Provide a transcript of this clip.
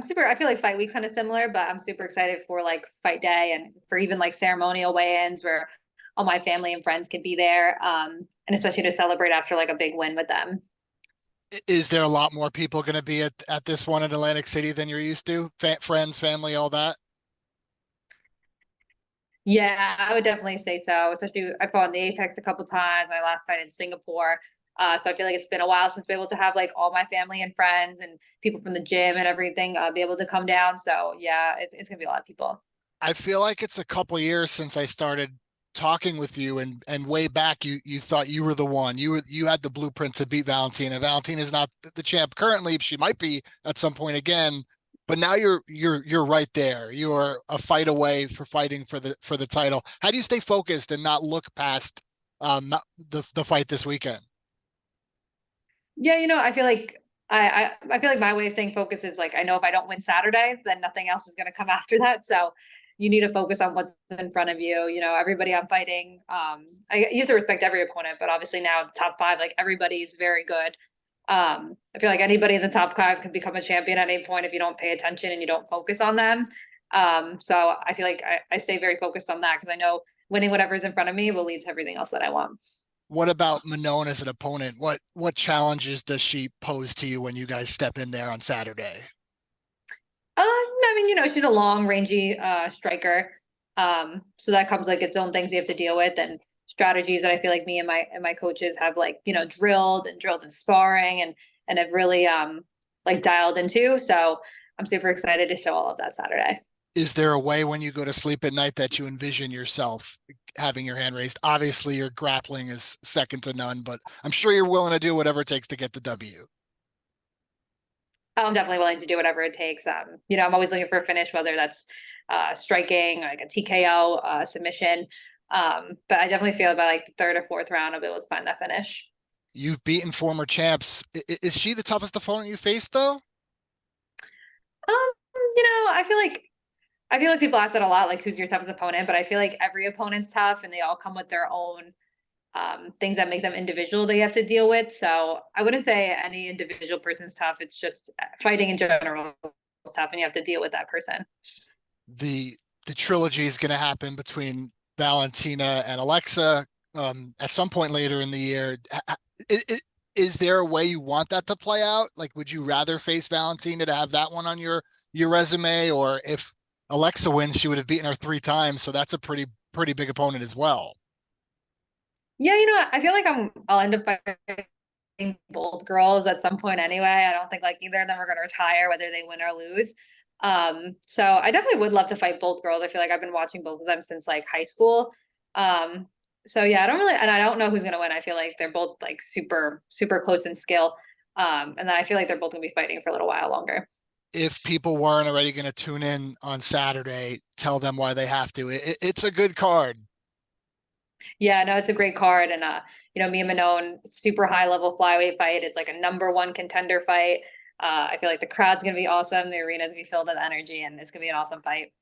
I feel like fight week's kind of similar, but I'm super excited for like fight day and for even like ceremonial weigh-ins where all my family and friends could be there. And especially to celebrate after like a big win with them. Is there a lot more people going to be at this one in Atlantic City than you're used to? Friends, family, all that? Yeah, I would definitely say so. Especially I fought in the Apex a couple times, my last fight in Singapore. So I feel like it's been a while since I've been able to have like all my family and friends and people from the gym and everything be able to come down. So yeah, it's gonna be a lot of people. I feel like it's a couple years since I started talking with you, and way back you thought you were the one. You had the blueprint to beat Valentina. Valentina's not the champ currently. She might be at some point again, but now you're right there. You're a fight away for fighting for the title. How do you stay focused and not look past the fight this weekend? Yeah, I feel like I feel like my way of staying focused is like I know if I don't win Saturday, then nothing else is gonna come after that. So you need to focus on what's in front of you. Everybody I'm fighting. You have to respect every opponent, but obviously now the top five, like everybody's very good. I feel like anybody in the top five could become a champion at any point if you don't pay attention and you don't focus on them. So I feel like I stay very focused on that because I know winning whatever's in front of me will lead to everything else that I want. What about Manon as an opponent? What challenges does she pose to you when you guys step in there on Saturday? I mean, she's a long, rangy striker. So that comes like its own things you have to deal with and strategies that I feel like me and my coaches have like, drilled in sparring and have really like dialed into. So I'm super excited to show all of that Saturday. Is there a way when you go to sleep at night that you envision yourself having your hand raised? Obviously, your grappling is second to none, but I'm sure you're willing to do whatever it takes to get the W. I'm definitely willing to do whatever it takes. I'm always looking for a finish, whether that's striking, like a TKO, submission. But I definitely feel by like the third or fourth round, I'll be able to find that finish. You've beaten former champs. Is she the toughest opponent you faced, though? Um, I feel like people ask that a lot, like who's your toughest opponent, but I feel like every opponent's tough and they all come with their own things that make them individual they have to deal with. So I wouldn't say any individual person's tough. It's just fighting in general is tough and you have to deal with that person. The the trilogy is going to happen between Valentina and Alexa at some point later in the year. Is there a way you want that to play out? Like, would you rather face Valentina to have that one on your resume, or if Alexa wins, she would have beaten her three times, so that's a pretty big opponent as well. Yeah, I feel like I'll end up fighting both girls at some point anyway. I don't think like either of them are going to retire, whether they win or lose. So I definitely would love to fight both girls. I feel like I've been watching both of them since like high school. So yeah, and I don't know who's going to win. I feel like they're both like super, super close in skill. And then I feel like they're both going to be fighting for a little while longer. If people weren't already going to tune in on Saturday, tell them why they have to. It's a good card. Yeah, no, it's a great card. And me and Manon, super high level flyweight fight. It's like a number one contender fight. I feel like the crowd's gonna be awesome. The arena's gonna be filled with energy and it's gonna be an awesome fight.